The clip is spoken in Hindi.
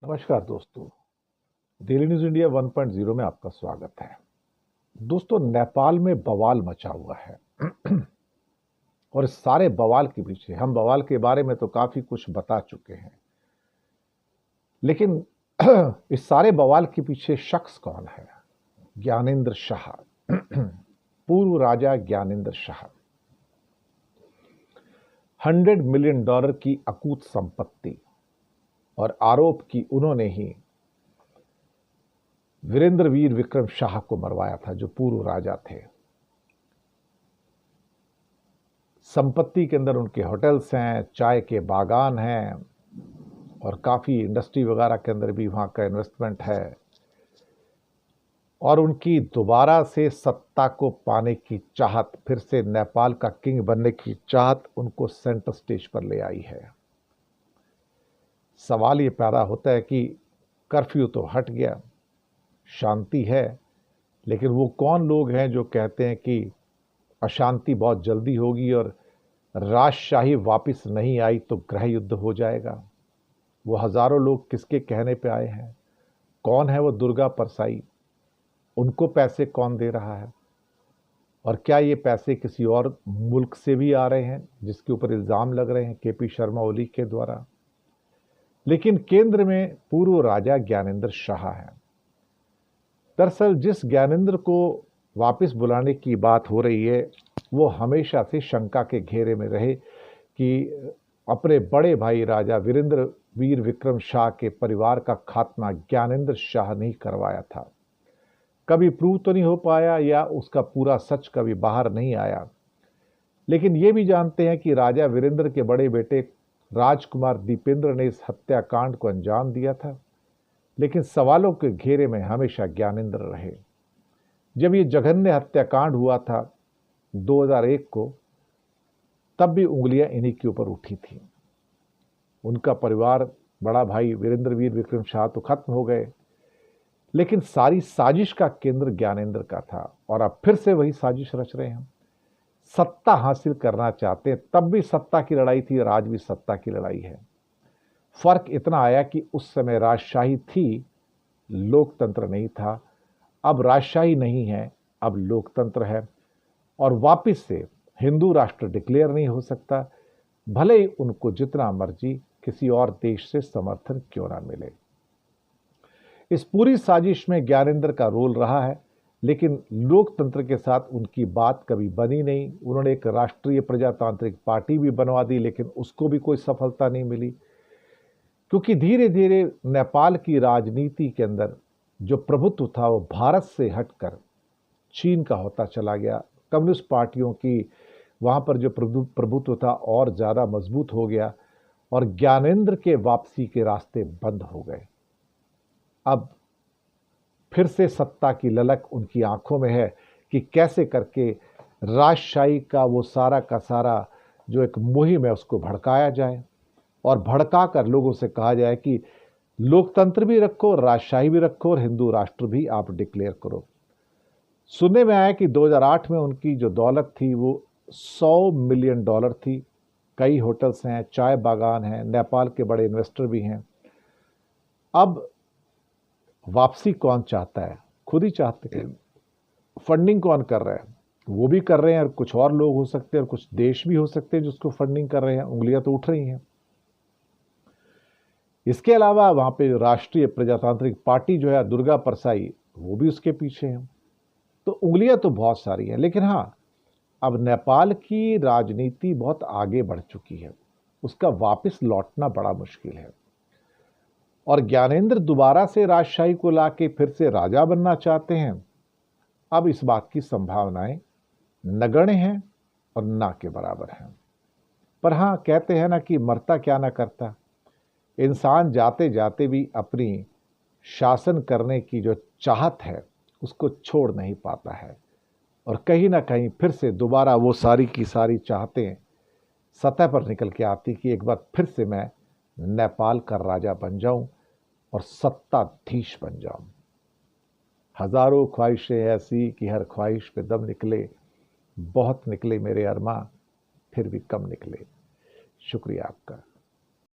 नमस्कार दोस्तों। डेली न्यूज इंडिया 1.0 में आपका स्वागत है। दोस्तों, नेपाल में बवाल मचा हुआ है और इस सारे बवाल के पीछे हम बवाल के बारे में तो काफी कुछ बता चुके हैं, लेकिन इस सारे बवाल के पीछे शख्स कौन है? ज्ञानेंद्र शाह पूर्व राजा ज्ञानेंद्र शाह। $100 मिलियन की अकूत संपत्ति और आरोप कि उन्होंने ही वीरेंद्र वीर विक्रम शाह को मरवाया था, जो पूर्व राजा थे। संपत्ति के अंदर उनके होटल्स हैं, चाय के बागान हैं और काफी इंडस्ट्री वगैरह के अंदर भी वहां का इन्वेस्टमेंट है। और उनकी दोबारा से सत्ता को पाने की चाहत, फिर से नेपाल का किंग बनने की चाहत उनको सेंटर स्टेज पर ले आई है। सवाल ये पैदा होता है कि कर्फ्यू तो हट गया, शांति है, लेकिन वो कौन लोग हैं जो कहते हैं कि अशांति बहुत जल्दी होगी और राजशाही वापस नहीं आई तो गृह युद्ध हो जाएगा? वो हजारों लोग किसके कहने पे आए हैं? कौन है वो दुर्गा परसाई? उनको पैसे कौन दे रहा है? और क्या ये पैसे किसी और मुल्क से भी आ रहे हैं जिसके ऊपर इल्जाम लग रहे हैं केपी शर्मा ओली के द्वारा? लेकिन केंद्र में पूर्व राजा ज्ञानेंद्र शाह है। दरअसल जिस ज्ञानेंद्र को वापस बुलाने की बात हो रही है, वो हमेशा से शंका के घेरे में रहे कि अपने बड़े भाई राजा वीरेंद्र वीर विक्रम शाह के परिवार का खात्मा ज्ञानेंद्र शाह नहीं करवाया था। कभी प्रूव तो नहीं हो पाया या उसका पूरा सच कभी बाहर नहीं आया। लेकिन ये भी जानते हैं कि राजा वीरेंद्र के बड़े बेटे राजकुमार दीपेंद्र ने इस हत्याकांड को अंजाम दिया था। लेकिन सवालों के घेरे में हमेशा ज्ञानेंद्र रहे। जब ये जघन्य हत्याकांड हुआ था 2001 को, तब भी उंगलियां इन्हीं के ऊपर उठी थी। उनका परिवार, बड़ा भाई वीरेंद्र वीर विक्रम शाह तो खत्म हो गए, लेकिन सारी साजिश का केंद्र ज्ञानेंद्र का था और अब फिर से वही साजिश रच रहे हैं। सत्ता हासिल करना चाहते हैं। तब भी सत्ता की लड़ाई थी और आज भी सत्ता की लड़ाई है। फर्क इतना आया कि उस समय राजशाही थी, लोकतंत्र नहीं था। अब राजशाही नहीं है, अब लोकतंत्र है और वापस से हिंदू राष्ट्र डिक्लेयर नहीं हो सकता, भले ही उनको जितना मर्जी किसी और देश से समर्थन क्यों ना मिले। इस पूरी साजिश में ज्ञानेंद्र का रोल रहा है, लेकिन लोकतंत्र के साथ उनकी बात कभी बनी नहीं। उन्होंने एक राष्ट्रीय प्रजातांत्रिक पार्टी भी बनवा दी, लेकिन उसको भी कोई सफलता नहीं मिली, क्योंकि धीरे धीरे नेपाल की राजनीति के अंदर जो प्रभुत्व था वो भारत से हटकर चीन का होता चला गया। कम्युनिस्ट पार्टियों की वहां पर जो प्रभुत्व था और ज़्यादा मजबूत हो गया और ज्ञानेंद्र के वापसी के रास्ते बंद हो गए। अब फिर से सत्ता की ललक उनकी आंखों में है कि कैसे करके राजशाही का वो सारा का सारा जो एक मुहिम है उसको भड़काया जाए और भड़का कर लोगों से कहा जाए कि लोकतंत्र भी रखो, राजशाही भी रखो और हिंदू राष्ट्र भी आप डिक्लेयर करो। सुनने में आया कि 2008 में उनकी जो दौलत थी वो $100 मिलियन थी। कई होटल्स हैं, चाय बागान हैं, नेपाल के बड़े इन्वेस्टर भी हैं। अब वापसी कौन चाहता है? खुद ही चाहते हैं। फंडिंग कौन कर रहा है? वो भी कर रहे हैं और कुछ और लोग हो सकते हैं और कुछ देश भी हो सकते हैं जिसको फंडिंग कर रहे हैं। उंगलियां तो उठ रही हैं। इसके अलावा वहां पे राष्ट्रीय प्रजातांत्रिक पार्टी जो है, दुर्गा परसाई, वो भी उसके पीछे है। तो उंगलियां तो बहुत सारी हैं, लेकिन हाँ, अब नेपाल की राजनीति बहुत आगे बढ़ चुकी है। उसका वापस लौटना बड़ा मुश्किल है और ज्ञानेंद्र दोबारा से राजशाही को लाके फिर से राजा बनना चाहते हैं। अब इस बात की संभावनाएं नगण्य हैं और ना के बराबर हैं। पर हाँ, कहते हैं ना कि मरता क्या ना करता। इंसान जाते जाते भी अपनी शासन करने की जो चाहत है उसको छोड़ नहीं पाता है और कहीं ना कहीं फिर से दोबारा वो सारी की सारी चाहतें सतह पर निकल के आती कि एक बार फिर से मैं नेपाल का राजा बन जाऊं और सत्ताधीश बन जाऊं। हजारों ख्वाहिशें ऐसी कि हर ख्वाहिश पे दम निकले। बहुत निकले मेरे अरमा, फिर भी कम निकले। शुक्रिया आपका।